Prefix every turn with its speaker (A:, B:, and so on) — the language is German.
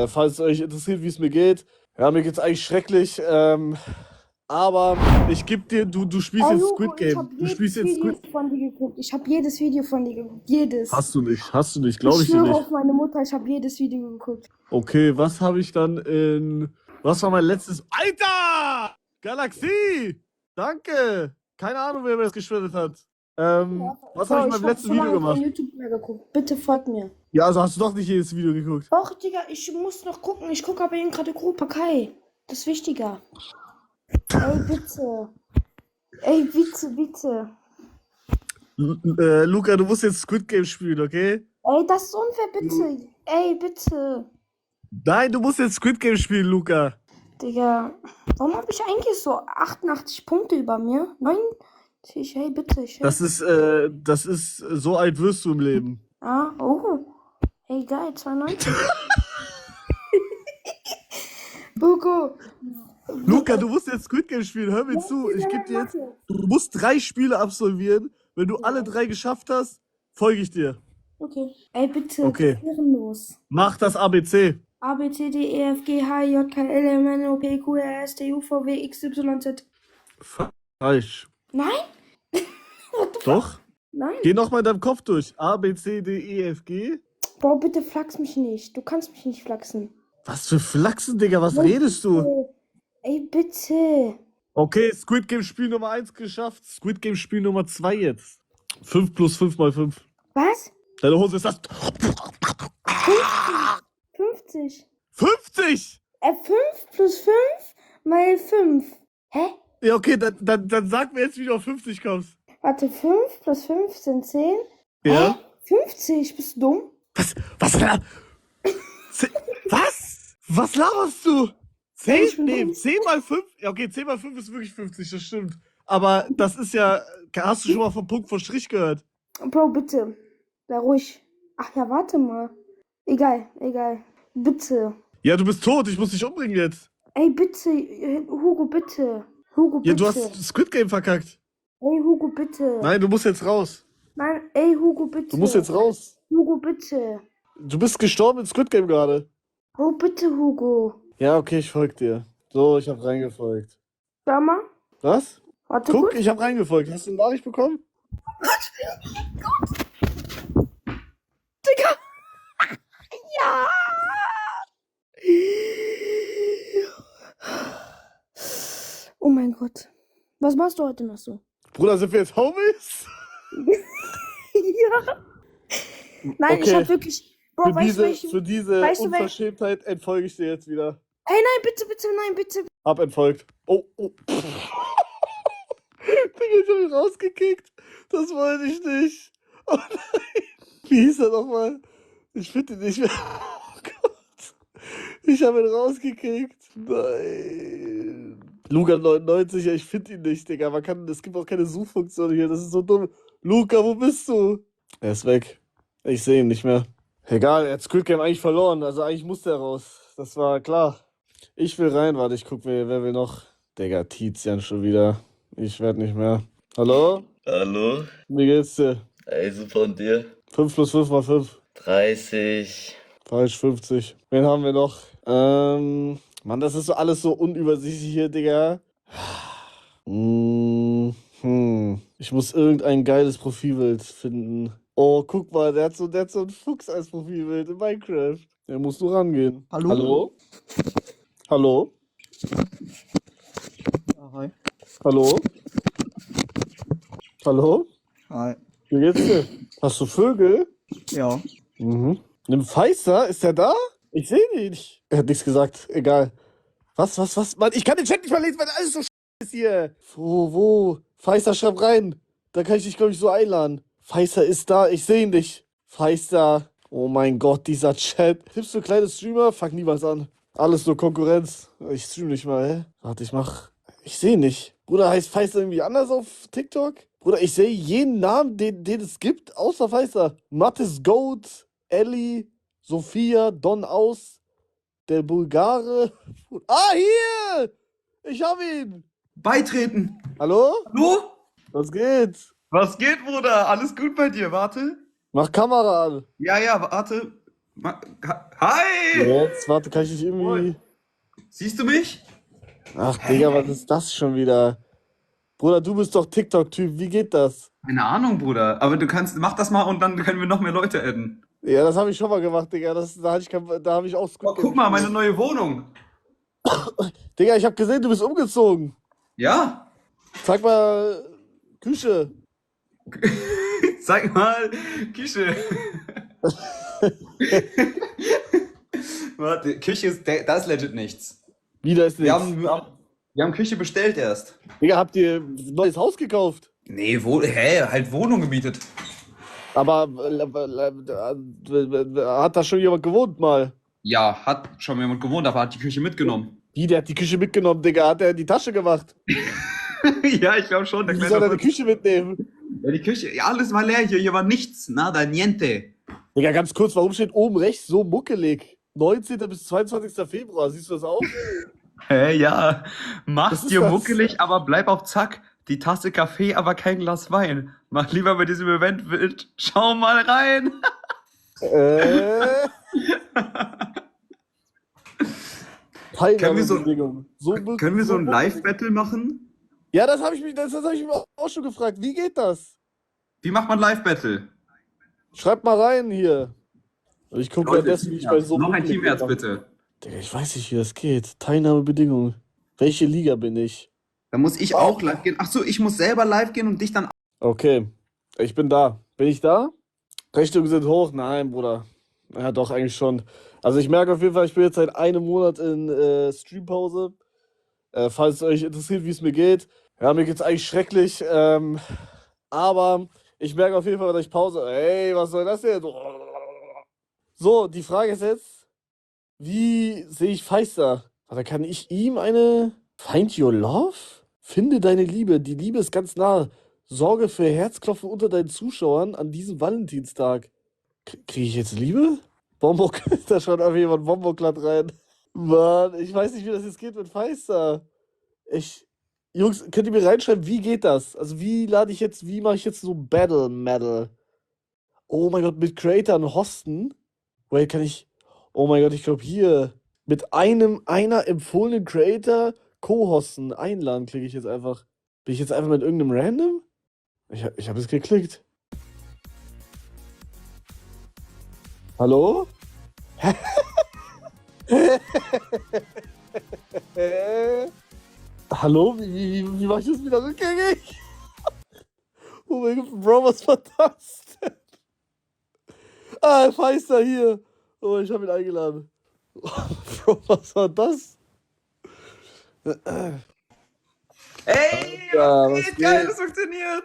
A: Falls es euch interessiert, wie es mir geht. Ja, mir geht's eigentlich schrecklich. Aber ich geb dir, du spielst
B: Ey,
A: jetzt
B: Hugo,
A: Squid
B: ich
A: Game.
B: habe
A: Du spielst
B: jedes
A: jetzt
B: Video
A: Squid.
B: von dir geguckt. Ich habe jedes Video von dir geguckt. Jedes.
A: Hast du nicht,
B: Ich
A: glaube ich dir
B: schwöre
A: nicht.
B: auf meine Mutter, ich habe jedes Video geguckt.
A: Okay, was habe ich dann in. Was war mein letztes. Alter! Galaxie! Danke! Keine Ahnung, wer mir das gespendet hat. Was habe ich
B: Bro,
A: in
B: ich
A: meinem
B: habe
A: letzten
B: so
A: Video
B: lange kein
A: gemacht?
B: YouTube mehr geguckt. Bitte folgt mir.
A: Ja, also hast du doch nicht jedes Video geguckt.
B: Doch, Digga, ich muss noch gucken. Ich gucke aber eben gerade Gruppe Kai. Das ist wichtiger. Ey, bitte. Ey, bitte, bitte.
A: Luca, du musst jetzt Squid Game spielen, okay?
B: Ey, das ist unfair, bitte. Ey, bitte.
A: Nein, du musst jetzt Squid Game spielen, Luca.
B: Digga, warum habe ich eigentlich so 88 Punkte über mir? 90, hey, bitte.
A: Das ist, so alt wirst du im Leben.
B: Ah, oh. Hey, geil, 92. Hugo.
A: Luca, du musst jetzt Squid Game spielen, hör mir zu. Ich gebe dir jetzt. Du musst 3 Spiele absolvieren. Wenn du alle 3 geschafft hast, folge ich dir.
B: Okay. Ey, bitte,
A: Okay.
B: ehrenlos.
A: Mach das ABC.
B: A, B, C, D, E, F, G, H, J, K, L, M, N, O, P, Q, R, S, T, U, V, W, X, Y, Z.
A: Falsch.
B: Nein?
A: Doch?
B: Nein?
A: Geh nochmal in deinem Kopf durch. A, B, C, D, E, F, G.
B: Bro, bitte flachs mich nicht. Du kannst mich nicht flachsen.
A: Was für Flachsen, Digga, was redest du?
B: Ey, bitte.
A: Okay, Squid Game Spiel Nummer 1 geschafft. Squid Game Spiel Nummer 2 jetzt. 5 plus 5 mal 5.
B: Was?
A: Deine Hose ist das.
B: 50.
A: 50!
B: 5 plus 5 mal 5. Hä?
A: Ja, okay, dann sag mir jetzt, wie du auf 50 kommst.
B: Warte, 5 plus 5 sind 10.
A: Ja?
B: Hä? 50, bist du dumm?
A: Was? Was? Was laberst du? 10?
B: Ich bin
A: Nee,
B: dumm.
A: 10 mal 5? Ja, okay, 10 mal 5 ist wirklich 50, das stimmt. Aber das ist ja. Hast du schon mal vom Punkt vor Strich gehört?
B: Bro, bitte. Sei ruhig. Ach ja, warte mal. Egal. Bitte.
A: Ja, du bist tot, ich muss dich umbringen jetzt.
B: Ey, bitte. Hugo, bitte. Hugo, bitte.
A: Ja, du hast Squid Game verkackt.
B: Ey, Hugo, bitte.
A: Nein, du musst jetzt raus.
B: Nein, ey, Hugo, bitte.
A: Du musst jetzt raus.
B: Hugo, bitte.
A: Du bist gestorben in Squid Game gerade.
B: Oh, bitte, Hugo.
A: Ja, okay, ich folge dir. So, ich habe reingefolgt.
B: Schau mal.
A: Was?
B: Warte
A: Guck,
B: kurz.
A: ich habe reingefolgt. Hast du eine Nachricht bekommen?
B: Digga. Ja. Oh mein Gott. Was machst du heute noch so?
A: Bruder, sind wir jetzt Homies?
B: Ja. Nein, ich
A: Okay.
B: hab wirklich. Bro,
A: Für diese
B: weißt du,
A: Unverschämtheit entfolge ich dir jetzt wieder.
B: Ey, nein, bitte, nein, bitte.
A: Hab entfolgt. Oh. Digga, ich hab ihn rausgekickt. Das wollte ich nicht. Oh nein. Wie hieß er nochmal? Ich finde ihn nicht mehr. Oh Gott. Ich habe ihn rausgekickt. Nein. Luca 99, ja, ich finde ihn nicht, Digga. Es gibt auch keine Suchfunktion hier. Das ist so dumm. Luca, wo bist du? Er ist weg. Ich sehe ihn nicht mehr. Egal, er hat Squid Game eigentlich verloren. Also eigentlich musste er raus. Das war klar. Ich will rein, warte, ich guck mir, wer will noch. Digga, Tizian schon wieder. Ich werd nicht mehr. Hallo?
C: Hallo?
A: Wie geht's dir?
C: Ey, super und dir?
A: 5 plus 5 mal 5.
C: 30.
A: Falsch, 50. Wen haben wir noch? Mann, das ist so alles so unübersichtlich hier, Digga. Ich muss irgendein geiles Profilbild finden. Oh, guck mal, der hat so einen Fuchs als Profilbild in Minecraft. Der muss nur rangehen.
D: Hallo?
A: Hallo? Hallo?
D: Ja, hi.
A: Hallo? Hallo?
D: Hi.
A: Wie geht's dir? Hast du Vögel?
D: Ja.
A: Mhm. Nimm Pfizer? Ist der da? Ich sehe ihn nicht. Er hat nichts gesagt. Egal. Was? Mann, ich kann den Chat nicht mal lesen, weil alles so ist hier. Wo? Pfizer, schreib rein. Da kann ich dich, glaube ich, so einladen. Pfizer ist da. Ich sehe ihn nicht. Pfizer. Oh mein Gott, dieser Chat. Tippst du kleine Streamer? Fuck niemals an. Alles nur Konkurrenz. Ich stream nicht mal, hä? Warte, ich sehe ihn nicht. Bruder, heißt Pfizer irgendwie anders auf TikTok? Bruder, ich sehe jeden Namen, den es gibt, außer Pfizer. Mathis Goat, Ellie, Sophia, Don Aus, der Bulgare. Ah, hier! Ich hab ihn!
D: Beitreten.
A: Hallo?
D: Hallo?
A: Was geht?
D: Was geht, Bruder? Alles gut bei dir? Warte.
A: Mach Kamera an.
D: Ja, warte. Hi!
A: Jetzt, warte, kann ich dich irgendwie.
D: Siehst du mich?
A: Ach, Digga, was ist das schon wieder? Bruder, du bist doch TikTok-Typ, wie geht das?
D: Keine Ahnung, Bruder. Aber mach das mal und dann können wir noch mehr Leute adden.
A: Ja, das habe ich schon mal gemacht, Digga. Da habe ich auch
D: Oh,
A: Squid Game
D: guck mal, meine
A: gespielt.
D: neue Wohnung.
A: Digga, ich habe gesehen, du bist umgezogen.
D: Ja?
A: Zeig mal Küche.
D: Zeig mal, Küche. Warte, Küche ist, da ist legit nichts.
A: Wieder ist
D: Wir
A: nichts.
D: haben, wir haben Küche bestellt erst.
A: Digga, habt ihr ein neues Haus gekauft?
D: Nee, halt Wohnung gemietet.
A: Aber hat da schon jemand gewohnt mal?
D: Ja, hat schon jemand gewohnt, aber hat die Küche mitgenommen.
A: Wie, der hat die Küche mitgenommen, Digga. Hat er in die Tasche gemacht?
D: Ja, ich glaube schon, der
A: Wie
D: kleine
A: soll er die
D: Hund.
A: Küche mitnehmen?
D: Ja, die Küche, ja, alles war leer hier war nichts. Nada, niente.
A: Digga, ganz kurz, warum steht oben rechts so muckelig? 19. bis 22. Februar, siehst du das auch?
D: Hä, ja.
A: Was
D: Mach's
A: ist
D: dir
A: das?
D: muckelig, aber bleib auf Zack. Die Tasse Kaffee, aber kein Glas Wein. Mach lieber bei diesem Event wild. Schau mal rein.
A: Äh.
D: Können wir so-
A: Teilnahmebedingungen.
D: Können wir so ein
A: muckelig.
D: Live-Battle machen?
A: Ja, das habe ich mich auch schon gefragt. Wie geht das?
D: Wie macht man Live-Battle?
A: Schreibt mal rein hier. Und ich gucke
D: Leute,
A: währenddessen, wie ich bei so
D: noch ein
A: muckelig
D: Teamherz,
A: bin.
D: bitte.
A: Digga, ich weiß nicht, wie das geht. Teilnahmebedingungen. Welche Liga bin ich?
D: Da muss ich auch live gehen. Ach so, ich muss selber live gehen und dich dann.
A: Okay, ich bin da. Bin ich da? Rechnungen sind hoch? Nein, Bruder. Ja, doch, eigentlich schon. Also ich merke auf jeden Fall, ich bin jetzt seit einem Monat in Streampause. Falls es euch interessiert, wie es mir geht. Ja, mir geht's eigentlich schrecklich. Aber ich merke auf jeden Fall, dass ich Pause. Ey, was soll das denn? So, die Frage ist jetzt, wie sehe ich Feister? Warte, kann ich ihm eine Find Your Love? Finde deine Liebe. Die Liebe ist ganz nah. Sorge für Herzklopfen unter deinen Zuschauern an diesem Valentinstag. Kriege ich jetzt Liebe? Bombo, da schaut einfach jemand Bomboklat rein. Mann, ich weiß nicht, wie das jetzt geht mit Feister. Jungs, könnt ihr mir reinschreiben, wie geht das? Also wie mache ich jetzt so Battle Medal? Oh mein Gott, mit Creatern hosten? Wait, oh mein Gott, ich glaube hier. Mit einer empfohlenen Creator co-hosten. Einladen klicke ich jetzt einfach. Bin ich jetzt einfach mit irgendeinem Random? Ich habe es geklickt. Hallo? Hallo? Wie mach ich das wieder rückgängig? Oh mein Gott, Bro, was war das denn? Ah, Feister hier. Oh, ich habe ihn eingeladen. Bro, was war das?
D: Ey,
A: Ja,
D: was
A: was
D: geht? Geil,
A: geht?
D: das funktioniert.